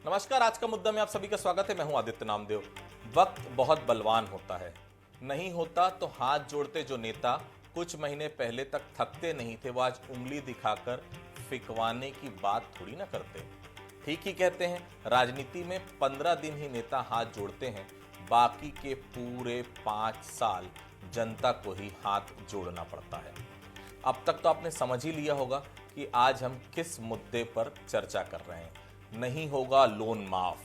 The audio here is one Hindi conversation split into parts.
नमस्कार, आज का मुद्दा में आप सभी का स्वागत है। मैं हूं आदित्य नामदेव। वक्त बहुत बलवान होता है, नहीं होता तो हाथ जोड़ते जो नेता कुछ महीने पहले तक थकते नहीं थे, वो आज उंगली दिखाकर फिकवाने की बात थोड़ी ना करते। ठीक ही कहते हैं, राजनीति में 15 दिन ही नेता हाथ जोड़ते हैं, बाकी के पूरे 5 साल जनता को ही हाथ जोड़ना पड़ता है। अब तक तो आपने समझ ही लिया होगा कि आज हम किस मुद्दे पर चर्चा कर रहे हैं। नहीं होगा लोन माफ,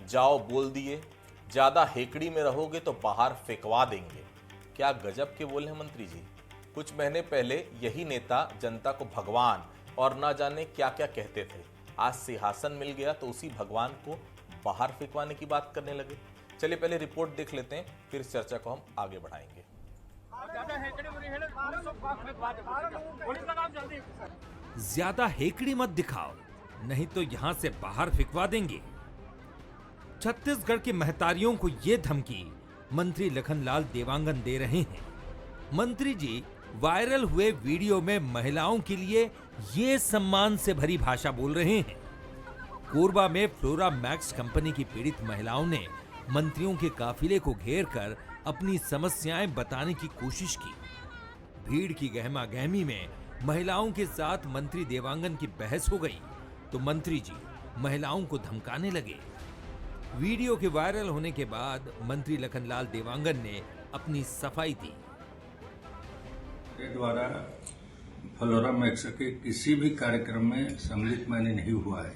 जाओ बोल दिए, ज्यादा हेकड़ी में रहोगे तो बाहर फेंकवा देंगे। क्या गजब के बोले हैं मंत्री जी। कुछ महीने पहले यही नेता जनता को भगवान और ना जाने क्या क्या कहते थे। आज सिंहासन मिल गया तो उसी भगवान को बाहर फेंकवाने की बात करने लगे। चलिए पहले रिपोर्ट देख लेते हैं, फिर इस चर्चा को हम आगे बढ़ाएंगे। ज्यादा हेकड़ी मत दिखाओ, नहीं तो यहां से बाहर फिकवा देंगे। छत्तीसगढ़ के महतारियों को ये धमकी मंत्री लखनलाल देवांगन दे रहे हैं। मंत्री जी वायरल हुए वीडियो में महिलाओं के लिए ये सम्मान से भरी भाषा बोल रहे हैं। कोरबा में फ्लोरा मैक्स कंपनी की पीड़ित महिलाओं ने मंत्रियों के काफिले को घेर कर अपनी समस्याएं बताने की कोशिश की। भीड़ की गहमा गहमी में महिलाओं के साथ मंत्री देवांगन की बहस हो गई तो मंत्री जी महिलाओं को धमकाने लगे। वीडियो के वायरल होने के बाद मंत्री लखनलाल देवांगन ने अपनी सफाई दी। द्वारा फ्लोरा मैक्स के किसी भी कार्यक्रम में सम्मिलित मैंने नहीं हुआ है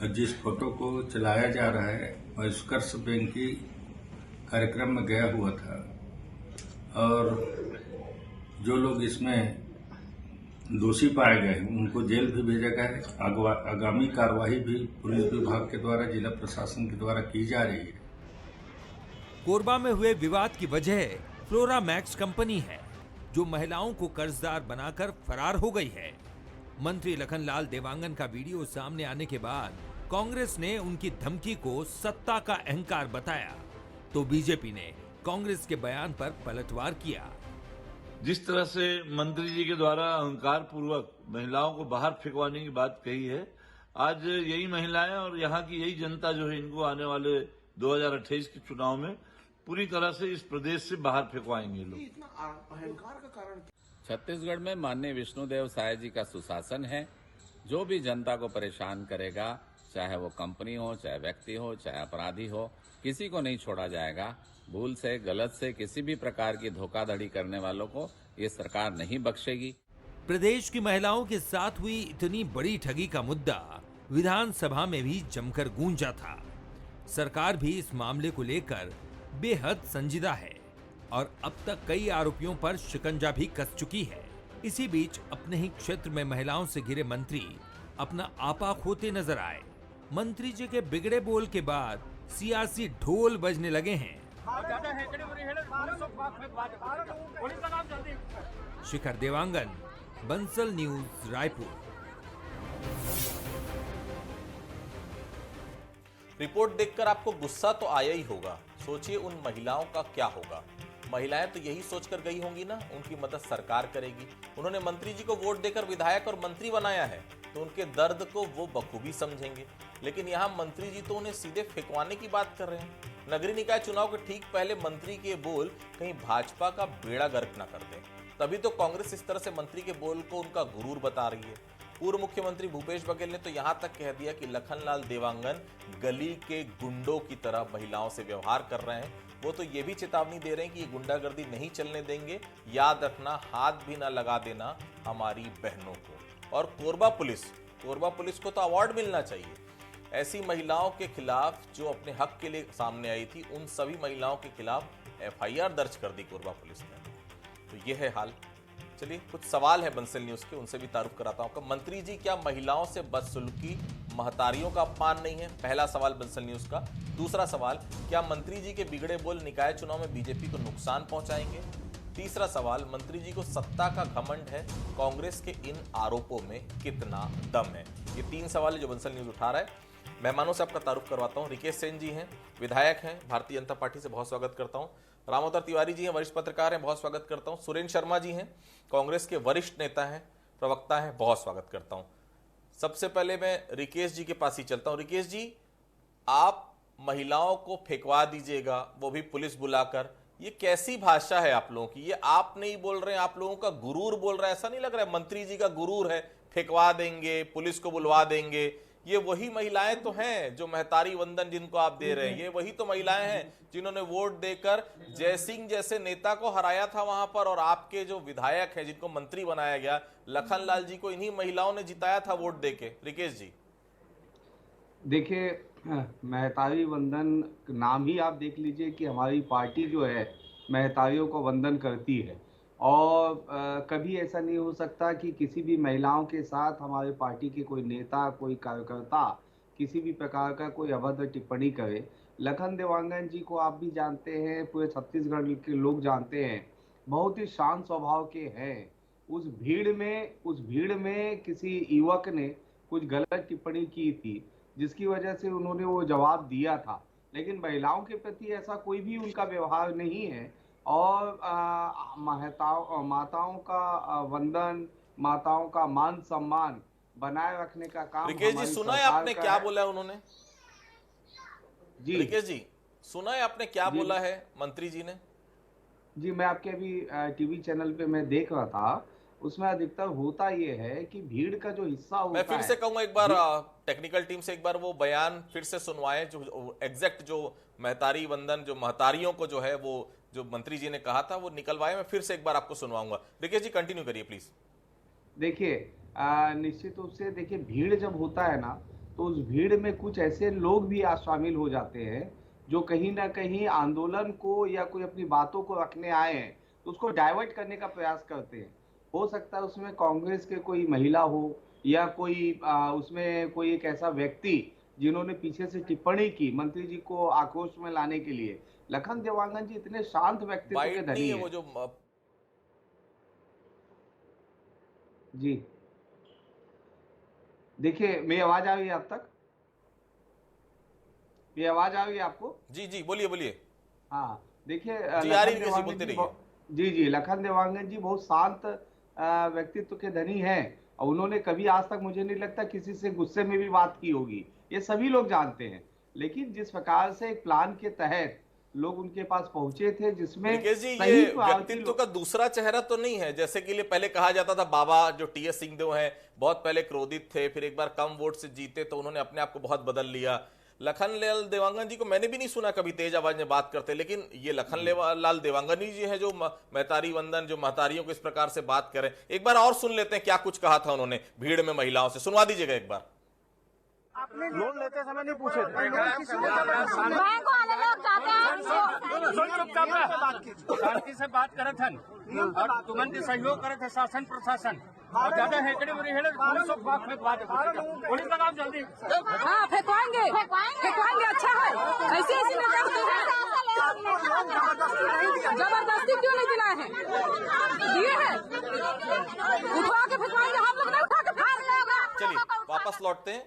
और जिस फोटो को चलाया जा रहा है वह उत्कर्ष बैंक की कार्यक्रम में गया हुआ था और जो लोग इसमें दोषी पाए गए उनको जेल भी भेजा गया है। आगामी कार्रवाई भी पुलिस विभाग के द्वारा, जिला प्रशासन के द्वारा की जा रही है। कोरबा में हुए विवाद की वजह फ्लोरा मैक्स कंपनी है, जो महिलाओं को कर्जदार बनाकर फरार हो गई है। मंत्री लखनलाल देवांगन का वीडियो सामने आने के बाद कांग्रेस ने उनकी धमकी को सत्ता का अहंकार बताया तो बीजेपी ने कांग्रेस के बयान पर पलटवार किया। जिस तरह से मंत्री जी के द्वारा अहंकार पूर्वक महिलाओं को बाहर फेंकवाने की बात कही है, आज यही महिलाएं और यहाँ की यही जनता जो है इनको आने वाले 2028 के चुनाव में पूरी तरह से इस प्रदेश से बाहर फेंकवाएंगे लोग। इतना अहंकार का कारण छत्तीसगढ़ में माननीय विष्णुदेव साय जी का सुशासन है। जो भी जनता को परेशान करेगा, चाहे वो कंपनी हो, चाहे व्यक्ति हो, चाहे अपराधी हो, किसी को नहीं छोड़ा जाएगा। भूल से, गलत से किसी भी प्रकार की धोखाधड़ी करने वालों को ये सरकार नहीं बख्शेगी। प्रदेश की महिलाओं के साथ हुई इतनी बड़ी ठगी का मुद्दा विधानसभा में भी जमकर गूंजा था। सरकार भी इस मामले को लेकर बेहद संजीदा है और अब तक कई आरोपियों पर शिकंजा भी कस चुकी है। इसी बीच अपने ही क्षेत्र में महिलाओं से घिरे मंत्री अपना आपा खोते नजर आए। मंत्री जी के बिगड़े बोल के बाद सियासी ढोल बजने लगे हैं। शिखर देवांगन, बंसल न्यूज, रायपुर। रिपोर्ट देखकर आपको गुस्सा तो आया ही होगा। सोचिए उन महिलाओं का क्या होगा। महिलाएं तो यही सोचकर गई होंगी ना, उनकी मदद सरकार करेगी। उन्होंने मंत्री जी को वोट देकर विधायक और मंत्री बनाया है तो उनके दर्द को वो बखूबी समझेंगे। लेकिन यहाँ मंत्री जी तो उन्हें सीधे फेंकवाने की बात कर रहे हैं। नगरीय निकाय चुनाव के ठीक पहले मंत्री के बोल कहीं भाजपा का बेड़ा गर्क न कर दें, तभी तो कांग्रेस इस तरह से मंत्री के बोल को उनका गुरूर बता रही है। पूर्व मुख्यमंत्री भूपेश बघेल ने तो यहां तक कह दिया कि लखनलाल देवांगन गली के गुंडों की तरह महिलाओं से व्यवहार कर रहे हैं। वो तो ये भी चेतावनी दे रहे हैं कि ये गुंडागर्दी नहीं चलने देंगे, याद रखना हाथ भी ना लगा देना हमारी बहनों को। और कोरबा पुलिस को तो अवार्ड मिलना चाहिए। ऐसी महिलाओं के खिलाफ जो अपने हक के लिए सामने आई थी, उन सभी महिलाओं के खिलाफ एफआईआर दर्ज कर दी कोरबा पुलिस ने। तो ये है हाल। चलिए कुछ सवाल है बंसल न्यूज के, उनसे भी तारुफ कराता हूं। मंत्री जी क्या महिलाओं से बदसलूकी महतारियों का अपमान नहीं है? पहला सवाल बंसल न्यूज का। दूसरा सवाल, क्या मंत्री जी के बिगड़े बोल निकाय चुनाव में बीजेपी को नुकसान पहुंचाएंगे? तीसरा सवाल, मंत्री जी को सत्ता का घमंड है, कांग्रेस के इन आरोपों में कितना दम है? ये 3 सवाल है जो बंसल न्यूज उठा रहा है। मेहमानों से आपका तारुफ करवाता हूं। रिकेश सेन जी हैं, विधायक हैं, भारतीय जनता पार्टी से, बहुत स्वागत करता हूं। रामोदर तिवारी जी हैं, वरिष्ठ पत्रकार हैं, बहुत स्वागत करता हूं। सुरेंद्र शर्मा जी हैं, कांग्रेस के वरिष्ठ नेता हैं, प्रवक्ता हैं, बहुत स्वागत करता हूं। सबसे पहले मैं रिकेश जी के पास ही चलता हूं। रिकेश जी, आप महिलाओं को फेंकवा दीजिएगा, वो भी पुलिस बुलाकर। ये कैसी भाषा है आप लोगों की? ये आप नहीं बोल रहे हैं, आप लोगों का गुरूर बोल रहा है, ऐसा नहीं लग रहा है? मंत्री जी का गुरूर है, फेंकवा देंगे, पुलिस को बुलवा देंगे। ये वही महिलाएं तो हैं जो महतारी वंदन जिनको आप दे रहे हैं, ये वही तो महिलाएं हैं जिन्होंने वोट देकर जयसिंह जैसे नेता को हराया था वहां पर, और आपके जो विधायक हैं जिनको मंत्री बनाया गया लखनलाल जी को इन्हीं महिलाओं ने जिताया था वोट देके। रिकेश जी देखिए, महतारी वंदन नाम ही आप देख लीजिए कि हमारी पार्टी जो है महतारियों को वंदन करती है, और कभी ऐसा नहीं हो सकता कि किसी भी महिलाओं के साथ हमारे पार्टी के कोई नेता, कोई कार्यकर्ता किसी भी प्रकार का कोई अभद्र टिप्पणी करे। लखन देवांगन जी को आप भी जानते हैं, पूरे छत्तीसगढ़ के लोग जानते हैं, बहुत ही शांत स्वभाव के हैं। उस भीड़ में किसी युवक ने कुछ गलत टिप्पणी की थी, जिसकी वजह से उन्होंने वो जवाब दिया था, लेकिन महिलाओं के प्रति ऐसा कोई भी उनका व्यवहार नहीं है। और माताओं का वंदन, माताओं का मान सम्मान बनाए रखने का काम रिकेश जी हमारी सुना है सरकार आपने का क्या है। बोला है उन्होंने? जी रिकेश जी सुना है आपने क्या जी बोला है मंत्री जी ने? जी, मैं आपके अभी टीवी चैनल पे मैं देख रहा था, उसमें अधिकतर होता ये है कि भीड़ का जो हिस्सा मैं होता फिर है, से कहूंगा एक बार भीड़- टेक्निकल टीम से एक बार वो बयान फिर से सुनवाएं, जो एग्जैक्ट जो महतारी वंदन जो महतारियों को जो है वो जो मंत्री जी ने कहा था वो निकलवाए। मैं फिर से एक बार आपको सुनवाऊंगा। रिकेश जी कंटिन्यू करिए प्लीज। देखिए, निश्चित रूप से देखिए, भीड़ जब होता है ना, तो उस भीड़ में कुछ ऐसे लोग भी शामिल हो जाते हैं जो कहीं ना कहीं आंदोलन को या कोई अपनी बातों को रखने आए हैं, तो उसको डाइवर्ट करने का प्रयास करते हैं। हो सकता है उसमें कांग्रेस के कोई महिला हो, या कोई उसमें कोई एक ऐसा व्यक्ति जिन्होंने पीछे से टिप्पणी की मंत्री जी को आक्रोश में लाने के लिए। लखन देवांगन जी इतने शांत व्यक्तित्व के बाइट नहीं धनी है हैं। वो जो जी, देखिए, मेरी आवाज आ रही है आप तक? ये आवाज आ रही है आपको? जी जी बोलिए बोलिए। हाँ, देखिए, जी आ रही लखन है, जी देवांगन बोलते जी रहिए। जी जी, लखन देवांगन जी बहुत शांत व्यक्तित्व के धनी हैं, और उन्होंने कभी आज तक मुझे नहीं लगता किसी से गुस्से में भी बात की होगी, ये सभी लोग जानते हैं। लेकिन जिस प्रकार से एक प्लान के तहत लोग उनके पास पहुंचे थे, जिसमें रिकेश जी ये सही भारतीय व्यक्तित्व का दूसरा चेहरा तो नहीं है? जैसे कि पहले कहा जाता था बाबा जो टीएस सिंहदेव हैं बहुत पहले क्रोधित थे, फिर एक बार कम वोट से जीते तो उन्होंने अपने आप को बहुत बदल लिया। लखनलाल देवांगन जी को मैंने भी नहीं सुना कभी तेज आवाज में बात करते, लेकिन ये लखनलाल देवांगन ही जी है जो महतारी वंदन जो महतारियों को इस प्रकार से बात करें। एक बार और सुन लेते हैं क्या कुछ कहा था उन्होंने भीड़ में महिलाओं से, सुनवा दीजिएगा एक बार। लोन लेते समय नहीं पूछे थे। बैंक वाले लोग जाते हैं। शांति से बात करे थे और तुमन के सहयोग करे थे शासन प्रशासन, और ज्यादा हेकड़े में रहे पुलिस को बात फेंकवा दे। पुलिस लगाओ जल्दी। हाँ फेंकवाएंगे फेंकवाएंगे, अच्छा है। ऐसे ऐसे में जबरदस्ती क्यों नहीं दिलाए हैं? दिए हैं, उठवा के फेंकवाएंगे, हम लोग नहीं उठा के फेंक लेगा। चलिए वापस लौटते हैं।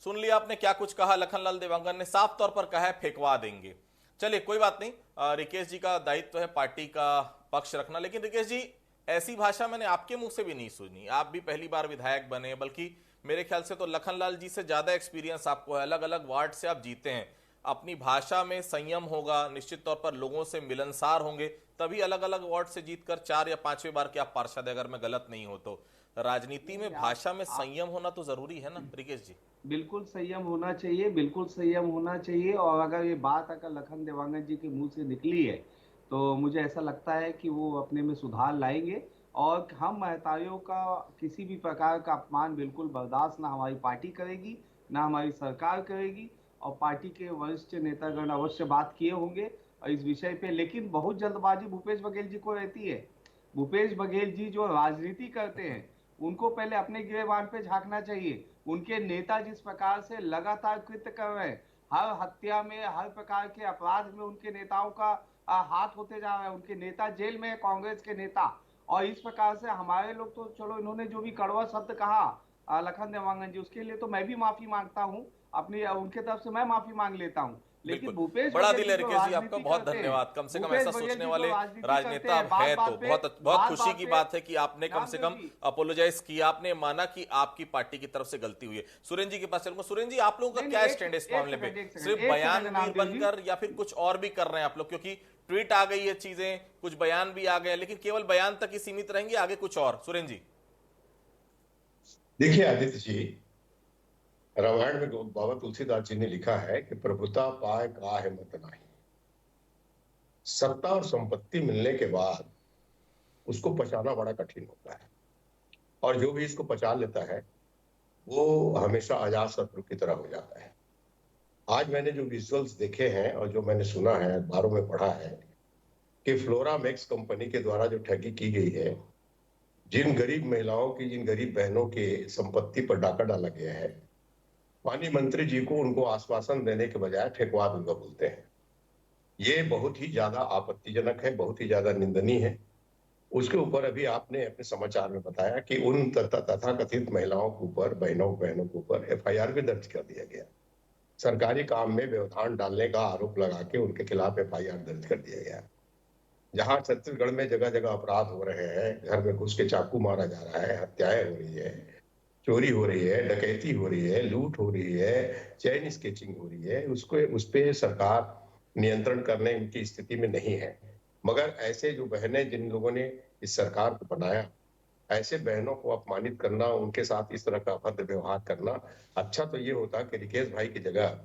सुन लिया आपने क्या कुछ कहा, लखनलाल देवांगन ने साफ तौर पर कहा है फेंकवा देंगे। चलिए कोई बात नहीं, रिकेश जी का दायित्व है पार्टी का पक्ष रखना, लेकिन रिकेश जी ऐसी भाषा मैंने आपके मुंह से भी नहीं सुनी। आप भी पहली बार विधायक बने, बल्कि मेरे ख्याल से तो लखनलाल जी से ज्यादा एक्सपीरियंस आपको है, अलग अलग वार्ड से आप जीते हैं। अपनी भाषा में संयम होगा, निश्चित तौर पर लोगों से मिलनसार होंगे, तभी अलग अलग वार्ड से जीतकर 4 या 5वें बार के आप पार्षद है, अगर मैं गलत नहीं हो तो। राजनीति में भाषा में संयम होना तो जरूरी है ना रिकेश जी? बिल्कुल संयम होना चाहिए, बिल्कुल संयम होना चाहिए। और अगर ये बात अगर लखन देवांगन जी के मुंह से निकली है, तो मुझे ऐसा लगता है कि वो अपने में सुधार लाएंगे, और हम महतारियों का किसी भी प्रकार का अपमान बिल्कुल बर्दाश्त ना हमारी पार्टी करेगी, ना हमारी सरकार करेगी। और पार्टी के वरिष्ठ नेतागण अवश्य बात किए होंगे इस विषय पे, लेकिन बहुत जल्दबाजी भूपेश बघेल जी को रहती है। भूपेश बघेल जी जो राजनीति करते हैं, उनको पहले अपने गिरेबान पे झांकना चाहिए। उनके नेता जिस प्रकार से लगातार कृत्य कर रहे हैं, हर हत्या में, हर प्रकार के अपराध में उनके नेताओं का हाथ होते जा रहा है। उनके नेता जेल में है, कांग्रेस के नेता। और इस प्रकार से हमारे लोग तो चलो, इन्होंने जो भी कड़वा शब्द कहा लखन देवांगन जी, उसके लिए तो मैं भी माफी मांगता हूँ, अपनी उनके तरफ से मैं माफी मांग लेता हूँ। लेकिन बिल्कुल, भूपेश बड़ा बघेल दिल है जी जो रिकेश जी आपका, राजनीति बहुत करते हैं, धन्यवाद। कम से कम भूपेश ऐसा बघेल सोचने जी जो वाले राजनीति राजनेता करते हैं, अब है, तो बहुत बहुत खुशी की बात है कि आपने कम से कम रामदेव जी, अपोलोजाइज किया, आपने माना कि आपकी पार्टी की तरफ से गलती हुई है। सुरेंद्र जी के पास चलूंगा। सुरेंद्र जी, आप लोगों का नहीं, क्या नहीं, स्टैंड है इस एक मामले सेकंड, पे? एक सेकंड, सिर्फ एक सेकंड, बयानवीर रामदेव जी। बनकर या फिर कुछ और भी कर रहे हैं आप लोग? क्योंकि ट्वीट आ गई है, चीजें कुछ बयान भी आ गए, लेकिन केवल बयान तक ही सीमित रहेंगे, आगे कुछ और? सुरेंद्र जी। देखिए आदित्य जी, रामायण में बाबा तुलसीदास जी ने लिखा है कि प्रभुता पाए काहे मत नाही। सत्ता और संपत्ति मिलने के बाद उसको पचाना बड़ा कठिन होता है, और जो भी इसको पचा लेता है वो हमेशा अजात शत्रु की तरह हो जाता है। आज मैंने जो विजुअल्स देखे हैं और जो मैंने सुना है, अखबारों में पढ़ा है कि फ्लोरामेक्स कंपनी के द्वारा जो ठगी की गई है, जिन गरीब महिलाओं की, जिन गरीब बहनों की संपत्ति पर डाका डाला गया है, माननीय मंत्री जी को उनको आश्वासन देने के बजाय ठेकवा दूंगा बोलते हैं। ये बहुत ही ज्यादा आपत्तिजनक है, बहुत ही ज्यादा निंदनीय है। उसके ऊपर अभी आपने अपने समाचार में बताया कि उन तथाकथित महिलाओं के ऊपर, बहनों के ऊपर एफआईआर भी दर्ज कर दिया गया। सरकारी काम में व्यवधान डालने का आरोप लगा के उनके खिलाफ एफआईआर दर्ज कर दिया गया। जहां छत्तीसगढ़ में जगह जगह अपराध हो रहे हैं, घर में घुस के चाकू मारा जा रहा है, हत्याएं हो रही है, चोरी हो रही है, डकैती हो रही है, लूट हो रही है, चेन स्केचिंग हो रही है, उस पे सरकार नियंत्रण करने की स्थिति में नहीं है। मगर ऐसे जो बहनें, जिन लोगों ने इस सरकार को बनाया, ऐसे बहनों को अपमानित करना, उनके साथ इस तरह का अभद्र व्यवहार करना, अच्छा तो ये होता कि रिकेश भाई की जगह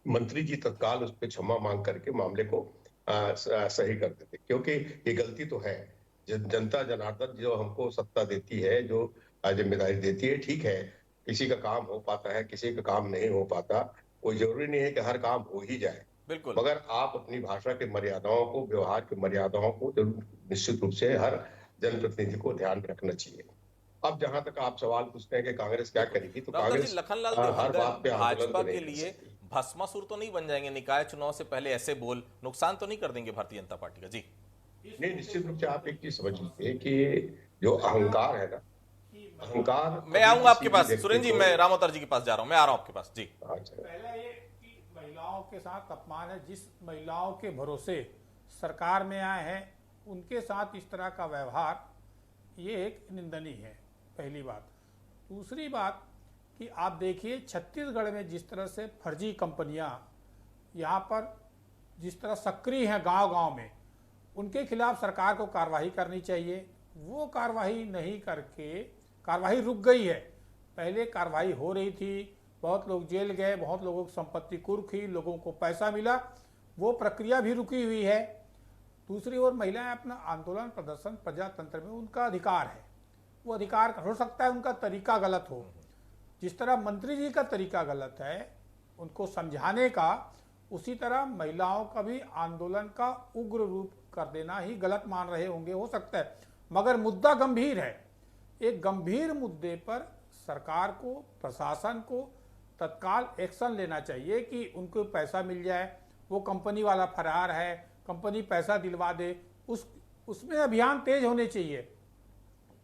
मंत्री जी तत्काल उस पर क्षमा मांग करके मामले को सही कर देते, क्योंकि ये गलती तो है। जनता जनार्दन जो हमको सत्ता देती है, जो जिम्मेदारी देती है, ठीक है, किसी का काम हो पाता है, किसी का काम नहीं हो पाता, कोई जरूरी नहीं है कि हर काम हो ही जाए। बिल्कुल, मगर आप अपनी भाषा की मर्यादाओं को, व्यवहार की मर्यादाओं को निश्चित रूप से हर जनप्रतिनिधि को ध्यान में रखना चाहिए। अब जहां तक आप सवाल पूछते हैं कि कांग्रेस क्या करेगी, तो रामदास जी, कांग्रेस लखनलाल हर बात पे देवांगन आंदोलन भाजपा तो के नहीं कर लिए सकती। भस्मासुर तो नहीं बन जाएंगे? निकाय चुनाव से पहले ऐसे बोल नुकसान तो नहीं कर देंगे भारतीय जनता पार्टी का? जी नहीं, निश्चित रूप से आप एक चीज समझ लीजिए कि जो अहंकार है ना, अहंकार, मैं आऊंगा आपके पास। व्यक्ति सुरेंद्र जी, को- मैं रामोतर जी के पास जा रहा हूं, मैं आ रहा हूं आपके पास। जी अच्छा। पहला ये कि महिलाओं के साथ अपमान है। जिस महिलाओं के भरोसे सरकार में आए हैं उनके साथ इस तरह का व्यवहार, ये एक निंदनीय है, पहली बात। दूसरी बात कि आप देखिए छत्तीसगढ़ में जिस तरह से फर्जी कंपनियां यहाँ पर जिस तरह सक्रिय हैं गांव-गांव में, उनके खिलाफ सरकार को कार्रवाई करनी चाहिए। वो कार्रवाई नहीं करके, कार्रवाई रुक गई है। पहले कार्रवाई हो रही थी, बहुत लोग जेल गए, बहुत लोगों की संपत्ति कुर्क हुई, लोगों को पैसा मिला, वो प्रक्रिया भी रुकी हुई है। दूसरी ओर महिलाएं अपना आंदोलन प्रदर्शन प्रजातंत्र में उनका अधिकार है, वो अधिकार हो सकता है उनका तरीका गलत हो। जिस तरह मंत्री जी का तरीका गलत है उनको समझाने का, उसी तरह महिलाओं का भी आंदोलन का उग्र रूप कर देना ही गलत मान रहे होंगे, हो सकता है। मगर मुद्दा गंभीर है। एक गंभीर मुद्दे पर सरकार को, प्रशासन को तत्काल एक्शन लेना चाहिए कि उनको पैसा मिल जाए। वो कंपनी वाला फरार है, कंपनी पैसा दिलवा दे, उसमें अभियान तेज होने चाहिए।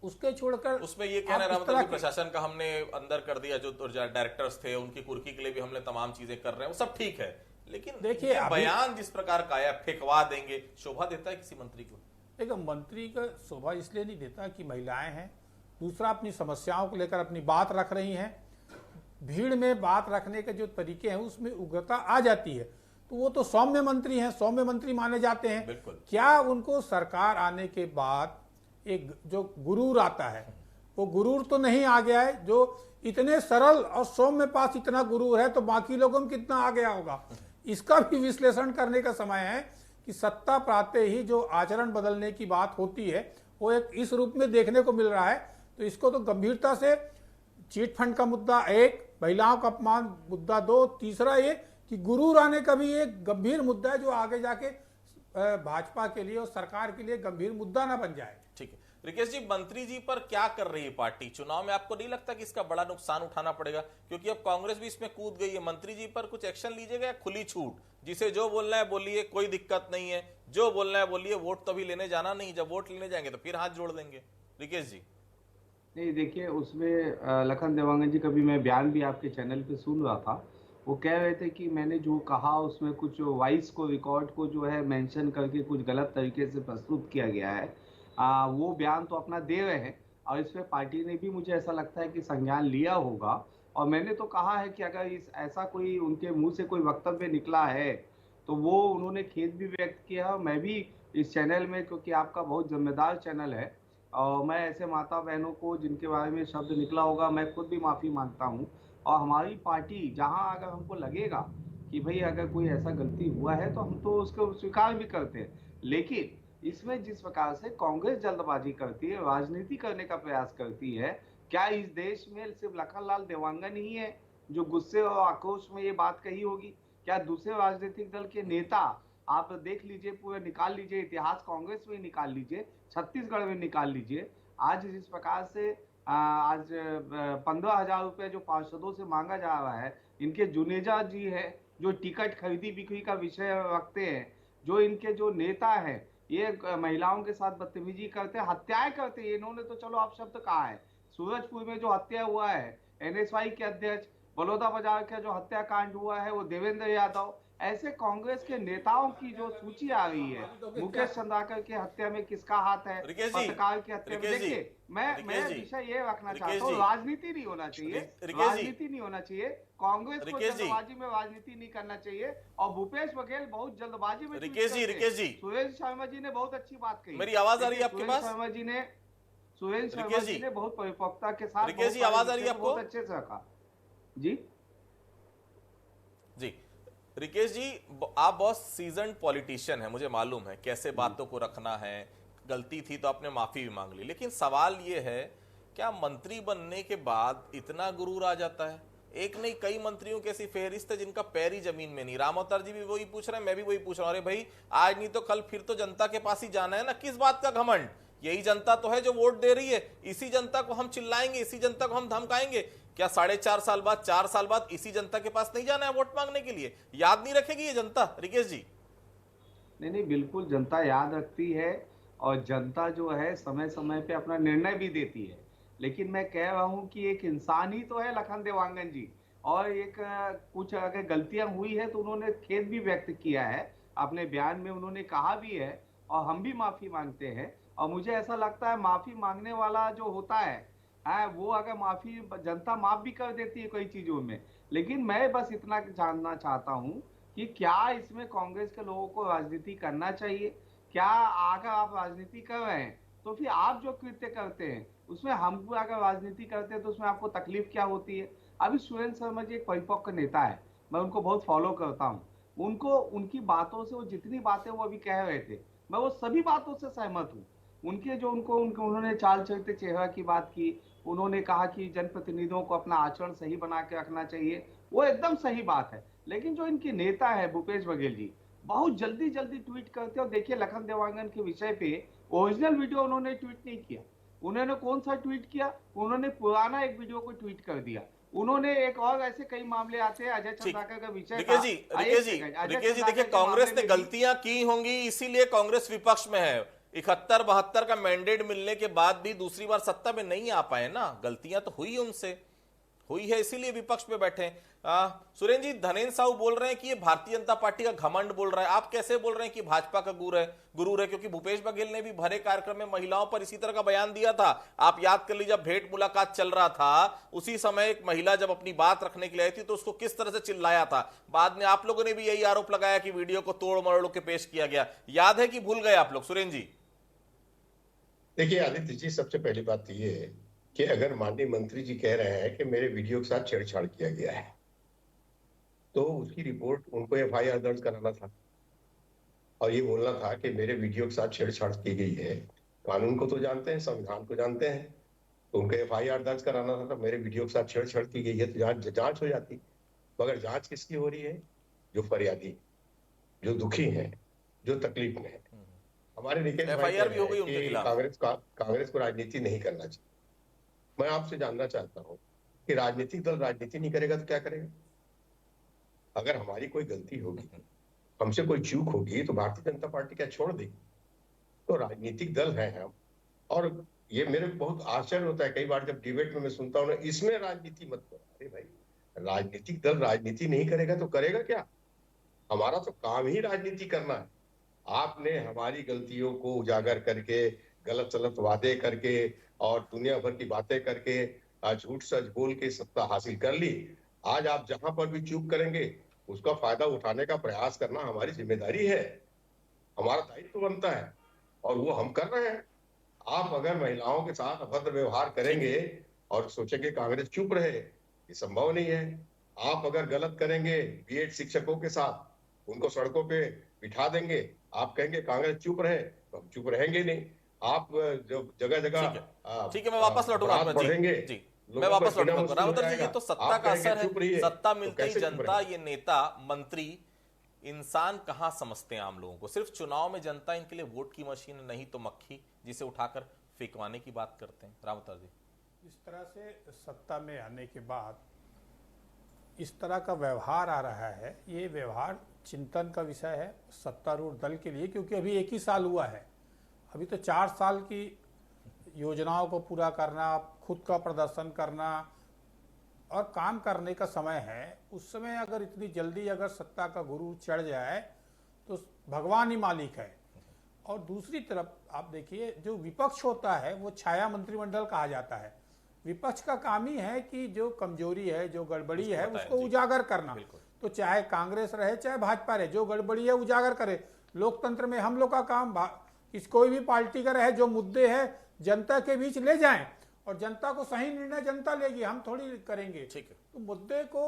उसके छोड़कर उसमें ये कहना रामोतर जी, प्रशासन का हमने अंदर कर दिया, जो डायरेक्टर्स थे उनकी कुर्की के लिए भी हमने तमाम चीजें कर रहे हैं, वो सब ठीक है, लेकिन देखिए बयान जिस प्रकार का आया, फेंकवा देंगे, शोभा देता है किसी मंत्री को? एक मंत्री का शोभा इसलिए नहीं देता कि महिलाएं हैं, दूसरा अपनी समस्याओं को लेकर अपनी बात रख रही हैं। भीड़ में बात रखने के जो तरीके हैं उसमें उग्रता आ जाती है, तो वो तो सौम्य मंत्री हैं, सौम्य मंत्री माने जाते हैं। बिल्कुल। क्या उनको सरकार आने के बाद एक जो गुरूर आता है, वो गुरूर तो नहीं आ गया है? जो इतने सरल और सौम्य पास इतना गुरूर है तो बाकी लोगों में कितना आ गया होगा? इसका भी विश्लेषण करने का समय है कि सत्ता पाते ही जो आचरण बदलने की बात होती है वो एक इस रूप में देखने को मिल रहा है। तो इसको तो गंभीरता से, चीट फंड का मुद्दा एक, महिलाओं का अपमान मुद्दा दो, तीसरा ये कि गुरूर आने का भी एक गंभीर मुद्दा है जो आगे जाके भाजपा के लिए और सरकार के लिए गंभीर मुद्दा ना बन जाए। ठीक है रिकेश जी, मंत्री जी पर क्या कर रही है पार्टी? चुनाव में आपको नहीं लगता कि इसका बड़ा नुकसान उठाना पड़ेगा? क्योंकि अब कांग्रेस भी इसमें कूद गई है। मंत्री जी पर कुछ एक्शन लीजिएगा या खुली छूट, जिसे जो बोलना है बोलिए, कोई दिक्कत नहीं है, जो बोलना है बोलिए, वोट तो अभी लेने जाना नहीं, जब वोट लेने जाएंगे तो फिर हाथ जोड़ देंगे? रिकेश जी नहीं, देखिए उसमें लखन देवांगन जी का भी मैं बयान भी आपके चैनल पे सुन रहा था, वो कह रहे थे कि मैंने जो कहा उसमें कुछ वॉइस को रिकॉर्ड को जो है मेंशन करके कुछ गलत तरीके से प्रस्तुत किया गया है। वो बयान तो अपना दे रहे हैं और इसमें पार्टी ने भी मुझे ऐसा लगता है कि संज्ञान लिया होगा। और मैंने तो कहा है कि अगर इस ऐसा कोई उनके मुंह से कोई वक्तव्य निकला है तो वो उन्होंने खेद भी व्यक्त किया। और मैं भी इस चैनल में, क्योंकि आपका बहुत जिम्मेदार चैनल है, और मैं ऐसे माता बहनों को जिनके बारे में शब्द निकला होगा मैं खुद भी माफ़ी मांगता हूँ। और हमारी पार्टी जहाँ अगर हमको लगेगा कि भाई अगर कोई ऐसा गलती हुआ है तो हम तो उसको स्वीकार भी करते हैं, लेकिन इसमें जिस प्रकार से कांग्रेस जल्दबाजी करती है, राजनीति करने का प्रयास करती है, क्या इस देश में सिर्फ लखनलाल देवांगन ही है जो गुस्से और आक्रोश में ये बात कही होगी? क्या दूसरे राजनीतिक दल के नेता आप देख लीजिए, पूरे निकाल लीजिए, इतिहास कांग्रेस में निकाल लीजिए, छत्तीसगढ़ में निकाल लीजिए, आज जिस प्रकार से आज 15,000 रुपये जो पार्षदों से मांगा जा रहा है, इनके जुनेजा जी है जो टिकट खरीदी बिक्री का विषय रखते हैं, जो इनके जो नेता है ये महिलाओं के साथ बदतमीजी करते हैं, हत्याएं करते हैं। इन्होंने तो चलो आप शब्द कहा है, सूरजपुर में जो हत्या हुआ है एनएसवाई के अध्यक्ष, बलौदा बाजार का जो हत्याकांड हुआ है वो देवेंद्र यादव, ऐसे कांग्रेस के नेताओं की जो सूची आ रही है, मुकेश चंद्राकर की हत्या में किसका हाथ है, रिकेश जी, पत्रकार की हत्या में, रिकेश जी, देखिए मैं रिकेश जी, विषय ये रखना रिकेश चाहता हूँ, जी, राजनीति नहीं होना चाहिए, रिकेश जी, राजनीति नहीं होना चाहिए, कांग्रेस को रिकेश जी, जल्दबाजी में राजनीति नहीं करना चाहिए। और भूपेश बघेल बहुत जल्दबाजी में रिकेश जी, सुरेश शर्मा जी ने बहुत अच्छी बात कही। मेरी आवाज आ रही है आपके पास? सुरेश शर्मा जी ने बहुत परिपक्वता के साथ, रिकेश जी, आवाज आ रही है आपको? बहुत अच्छे से रखा जी। जी रिकेश जी, आप बहुत सीजन्ड पॉलिटिशियन हैं, मुझे मालूम है कैसे बातों को रखना है। गलती थी तो आपने माफी भी मांग ली, लेकिन सवाल ये है, क्या मंत्री बनने के बाद इतना गुरूर आ जाता है? एक नहीं कई मंत्रियों की ऐसी फेहरिस्त है जिनका पैर ही जमीन में नहीं। राम अवतार जी भी वही पूछ रहे हैं, मैं भी वही पूछ रहा हूं। अरे भाई, आज नहीं तो कल फिर तो जनता के पास ही जाना है ना, किस बात का घमंड? यही जनता तो है जो वोट दे रही है, इसी जनता को हम चिल्लाएंगे, इसी जनता को हम धमकाएंगे। क्या 4.5 साल बाद, 4 साल बाद इसी जनता के पास नहीं जाना है वोट मांगने के लिए? याद नहीं रखेगी ये जनता? रिकेश जी, नहीं, बिल्कुल जनता याद रखती है और जनता जो है समय समय पे अपना निर्णय भी देती है। लेकिन मैं कह रहा हूं कि एक इंसान ही तो है लखन देवांगन जी, और एक कुछ अगर गलतियां हुई है तो उन्होंने खेद भी व्यक्त किया है, अपने बयान में उन्होंने कहा भी है, और हम भी माफी मांगते हैं। और मुझे ऐसा लगता है माफी मांगने वाला जो होता है वो अगर माफी जनता माफ भी कर देती है कई चीजों में। लेकिन मैं बस इतना जानना चाहता हूं कि क्या इसमें कांग्रेस के लोगों को राजनीति करना चाहिए? क्या अगर आप राजनीति कर रहे हैं तो फिर आप जो कृत्य करते हैं उसमें हम अगर राजनीति करते हैं तो उसमें आपको तकलीफ क्या होती है? अभी सुरेंद्र शर्मा जी एक परिपक्व नेता है, मैं उनको बहुत फॉलो करता हूँ। उनको उनकी बातों से, वो जितनी बातें वो अभी कह रहे थे, मैं वो सभी बातों से सहमत हूँ। उनके जो उन्होंने चाल चलते चेहरा की बात की, उन्होंने कहा कि जनप्रतिनिधियों को अपना आचरण सही बना के रखना चाहिए, वो एकदम सही बात है। लेकिन जो इनके नेता है भूपेश बघेल जी, बहुत जल्दी ट्वीट करते हैं। और देखिए लखन देवांगन के विषय पे ओरिजिनल वीडियो उन्होंने ट्वीट नहीं किया। उन्होंने कौन सा ट्वीट किया? उन्होंने पुराना एक वीडियो को ट्वीट कर दिया। उन्होंने एक और ऐसे कई मामले आते हैं, अजय चंद्राकर का विषय। रिकेश जी, देखिए कांग्रेस ने गलतियां की होंगी, इसीलिए कांग्रेस विपक्ष में है। 71-72 का मैंडेट मिलने के बाद भी दूसरी बार सत्ता में नहीं आ पाए ना, गलतियां तो हुई उनसे, हुई है, इसीलिए विपक्ष में बैठे। सुरेंद्र जी, धनेन्द्र साहू बोल रहे हैं कि ये भारतीय जनता पार्टी का घमंड बोल रहा है। आप कैसे बोल रहे हैं कि भाजपा का गुरूर है? क्योंकि भूपेश बघेल ने भी भरे कार्यक्रम में महिलाओं पर इसी तरह का बयान दिया था। आप याद कर लीजिए, जब भेंट मुलाकात चल रहा था उसी समय एक महिला जब अपनी बात रखने के लिए आई थी तो उसको किस तरह से चिल्लाया था। बाद में आप लोगों ने भी यही आरोप लगाया कि वीडियो को तोड़ मरोड़ के पेश किया गया। याद है कि भूल गए आप लोग? सुरेंद्र जी, देखिए आदित्य जी, सबसे पहली बात तो ये है कि अगर माननीय मंत्री जी कह रहे हैं कि मेरे वीडियो के साथ छेड़छाड़ किया गया है तो उसकी रिपोर्ट उनको एफआईआर दर्ज कराना था और ये बोलना था कि मेरे वीडियो के साथ छेड़छाड़ की गई है। कानून को तो जानते हैं, संविधान को जानते हैं, तो उनको एफआईआर दर्ज कराना था। मेरे वीडियो के साथ छेड़छाड़ की गई है तो जांच हो जाती। मगर जांच किसकी हो रही है? जो फरियादी, जो दुखी है, जो तकलीफ में है। हमारे निकेश एफआईआर भी हो गई उनके खिलाफ। कांग्रेस को राजनीति नहीं करना चाहिए। मैं आपसे जानना चाहता हूं कि राजनीतिक दल राजनीति नहीं करेगा तो क्या करेगा? अगर हमारी कोई गलती होगी, हमसे कोई चूक होगी तो भारतीय जनता पार्टी क्या छोड़ देगी? तो राजनीतिक दल है हम। और ये मेरे बहुत आश्चर्य होता है कई बार जब डिबेट में मैं सुनता हूँ, इसमें राजनीति मत करो। अरे भाई, राजनीतिक दल राजनीति नहीं करेगा तो करेगा क्या? हमारा तो काम ही राजनीति करना है। आपने हमारी गलतियों को उजागर करके, गलत सलत वादे करके और दुनिया भर की बातें करके झूठ सच बोल के सत्ता हासिल कर ली। आज आप जहां पर भी चूक करेंगे उसका फायदा उठाने का प्रयास करना हमारी जिम्मेदारी है, हमारा दायित्व बनता है और वो हम कर रहे हैं। आप अगर महिलाओं के साथ अभद्र व्यवहार करेंगे और सोचेंगे कांग्रेस चुप रहे, ये संभव नहीं है। आप अगर गलत करेंगे बीएड शिक्षकों के साथ, उनको सड़कों पे बिठा देंगे, आप कहेंगे कांग्रेस चुप रहे, तो हम चुप रहेंगे नहीं। आप जो जगह जगह ठीक है, मैं वापस लौटूंगा आप पर। बढ़ेंगे, जी मैं लोगों वापस का जीना लौटूंगा। मुश्किल हो रावत जी, ये जाएगा। तो सत्ता आप का कहेंगे असर चुप है। रहिए, सत्ता तो मिलते ही कैसे चुप जनता, रहेंगे? ये नेता मंत्री इंसान कहाँ समझते हैं आम लोगों को? सिर्फ चुनाव में जनता इनके लिए वोट की मशीन नहीं तो मक्खी जिसे उठाकर फेंकवाने की बात करते हैं। रावत जी, इस तरह से सत्ता में आने के बाद इस तरह का व्यवहार आ रहा है, ये व्यवहार चिंतन का विषय है सत्तारूढ़ दल के लिए, क्योंकि अभी 1 ही साल हुआ है। अभी तो 4 साल की योजनाओं को पूरा करना, खुद का प्रदर्शन करना और काम करने का समय है। उस समय अगर इतनी जल्दी अगर सत्ता का गुरु चढ़ जाए तो भगवान ही मालिक है। और दूसरी तरफ आप देखिए, जो विपक्ष होता है वो छाया मंत्रिमंडल कहा जाता है। विपक्ष का काम ही है कि जो कमजोरी है, जो गड़बड़ी है, उसको उजागर करना। तो चाहे कांग्रेस रहे चाहे भाजपा रहे, जो गड़बड़ी है उजागर करे। लोकतंत्र में हम लोग का काम कोई भी पार्टी का रहे, जो मुद्दे हैं जनता के बीच ले जाएं और जनता को सही निर्णय जनता लेगी, हम थोड़ी करेंगे। ठीक है, तो मुद्दे को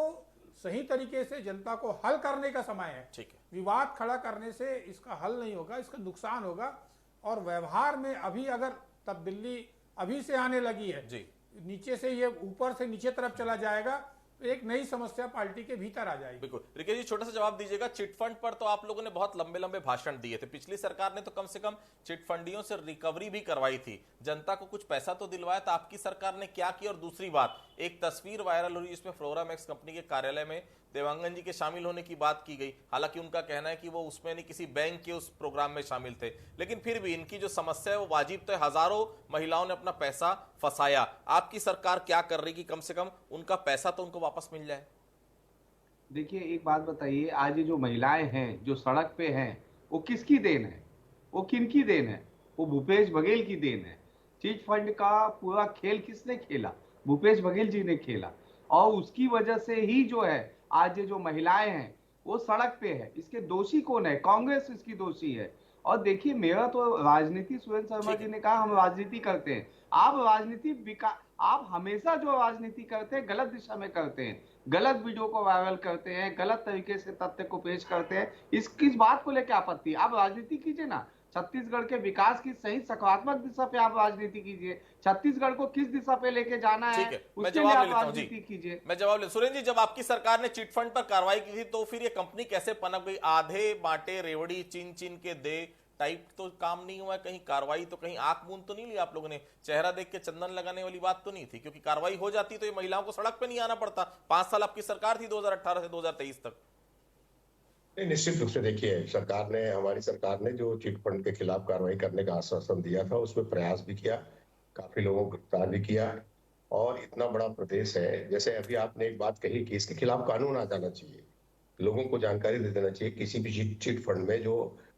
सही तरीके से जनता को हल करने का समय है। ठीक है। विवाद खड़ा करने से इसका हल नहीं होगा, इसका नुकसान होगा। और व्यवहार में अभी अगर तब्दीली अभी से आने लगी है जी, नीचे से ये ऊपर से नीचे तरफ चला जाएगा तो एक नई समस्या पार्टी के भीतर आ जाएगी। बिल्कुल। रिकेश जी, छोटा सा जवाब दीजिएगा। चिट फंड पर तो आप लोगों ने बहुत लंबे लंबे भाषण दिए थे। पिछली सरकार ने तो कम से कम चिट फंडियों से रिकवरी भी करवाई थी, जनता को कुछ पैसा तो दिलवाया था। आपकी सरकार ने क्या किया? और दूसरी बात, एक तस्वीर वायरल हो रही है जिसमें फ्लोरामैक्स कंपनी के कार्यालय में देवांगन जी के शामिल होने की बात की गई। हालांकि उनका कहना है कि वो उसमें नहीं, किसी बैंक के उस प्रोग्राम में शामिल थे, लेकिन फिर भी इनकी जो समस्या है वो वाजिब तो है। हजारों महिलाओं ने अपना पैसा फंसाया। आपकी सरकार क्या कर रही कि कम से कम उनका पैसा तो उनको वापस मिल जाए? देखिए, एक बात बताइए, आज ये जो महिलाएं हैं जो सड़क पे हैं, वो किसकी देन है? वो किनकी देन है? वो भूपेश बघेल की देन है। चिट फंड का पूरा खेल किसने खेला? भूपेश बघेल जी ने खेला। और उसकी वजह से ही जो है आज ये जो महिलाएं हैं वो सड़क पे है। इसके दोषी कौन है? कांग्रेस इसकी दोषी है। और देखिए, मेरा तो राजनीति, सुरेंद्र शर्मा जी ने कहा हम राजनीति करते हैं। आप हमेशा जो राजनीति करते हैं गलत दिशा में करते हैं, गलत वीडियो को वायरल करते हैं, गलत तरीके से तथ्य को पेश करते हैं। किस बात को लेकर आपत्ति? आप राजनीति कीजिए ना, छत्तीसगढ़ के विकास की सही सकारात्मक दिशा पे आप राजनीति कीजिए। छत्तीसगढ़ को किस दिशा पे लेके जाना है, उसके लिए आप राजनीति कीजिए। मैं जवाब ले। सुरेंद्र जी, जब आपकी सरकार ने चिट फंड पर कार्रवाई की थी तो फिर ये कंपनी कैसे पनप गई? आधे बांटे रेवड़ी चिन चिन के दे टाइप तो काम नहीं हुआ, कहीं कार्रवाई तो, कहीं आंख मूंद तो नहीं ली आप लोगों ने? चेहरा देख के चंदन लगाने वाली बात तो नहीं थी? क्योंकि कार्रवाई हो जाती तो ये महिलाओं को सड़क पे नहीं आना पड़ता। 5 साल आपकी सरकार थी, 2018 से 2023 तक। नहीं, निश्चित रूप से देखिए, हमारी सरकार ने जो चिट फंड के खिलाफ कार्रवाई करने का आश्वासन दिया था उसमें प्रयास भी किया, काफी लोगों को गिरफ्तार भी किया। और इतना बड़ा प्रदेश है, जैसे अभी आपने एक बात कही कि इसके खिलाफ कानून आ जाना चाहिए, लोगों को जानकारी दे देना चाहिए। किसी भी चिट फंड में जो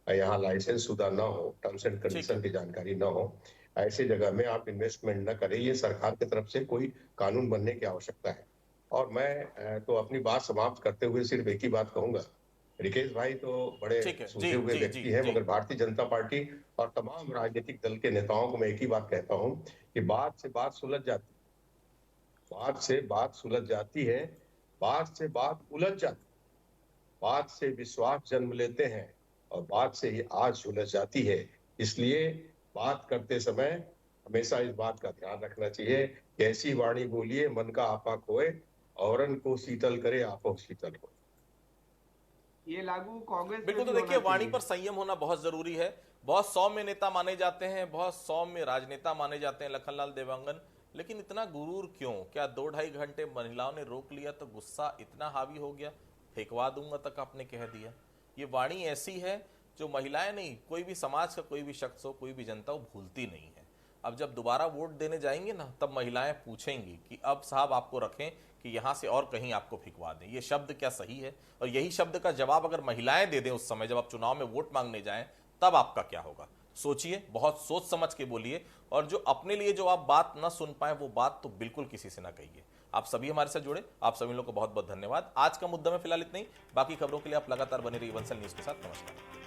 यहाँ लाइसेंस शुदा ना हो, टर्म्स एंड कंडीशन की जानकारी ना हो, ऐसे जगह में आप इन्वेस्टमेंट न करें। ये सरकार की तरफ से कोई कानून बनने की आवश्यकता है। और मैं तो अपनी बात समाप्त करते हुए सिर्फ एक ही बात कहूंगा, रिकेश भाई तो बड़े सूझे हुए व्यक्ति हैं, मगर भारतीय जनता पार्टी और तमाम राजनीतिक दल के नेताओं को मैं एक ही बात कहता हूं कि बात से बात सुलझ जाती है, बात से बात सुलझ जाती है, बात से बात उलझ जाती है, बात से विश्वास जन्म लेते हैं और बात से ही आज सुलझ जाती है। इसलिए बात करते समय हमेशा इस बात का ध्यान रखना चाहिए कि ऐसी वाणी बोलिए मन का आपा खोए, औरन को शीतल करे आपो शीतल हो। ये लागू कांग्रेस बिल्कुल। तो देखिए, वाणी पर संयम होना बहुत जरूरी है। बहुत सौम्य नेता माने जाते हैं, बहुत सौम्य राजनेता माने जाते हैं लखनलाल देवांगन, लेकिन इतना गुरूर क्यों? क्या 2-2.5 घंटे महिलाओं ने रोक लिया तो गुस्सा इतना हावी हो गया? फेंकवा दूंगा तक आपने कह दिया। ये वाणी ऐसी है जो महिलाएं नहीं, कोई भी समाज का कोई भी शख्स हो, कोई भी जनता हो, भूलती नहीं है। अब जब दोबारा वोट देने जाएंगे ना, तब महिलाएं पूछेंगी कि अब साहब आपको रखें कि यहां से और कहीं आपको फिकवा दें। ये शब्द क्या सही है? और यही शब्द का जवाब अगर महिलाएं दे दें उस समय जब आप चुनाव में वोट मांगने जाएं, तब आपका क्या होगा? सोचिए, बहुत सोच समझ के बोलिए, और जो अपने लिए जो आप बात ना सुन पाए वो बात तो बिल्कुल किसी से ना कहिए। आप सभी हमारे साथ जुड़े, आप सभी लोगों को बहुत बहुत धन्यवाद। आज का मुद्दा में फिलहाल इतना ही। बाकी खबरों के लिए आप लगातार बने रहिए बंसल न्यूज के साथ। नमस्कार।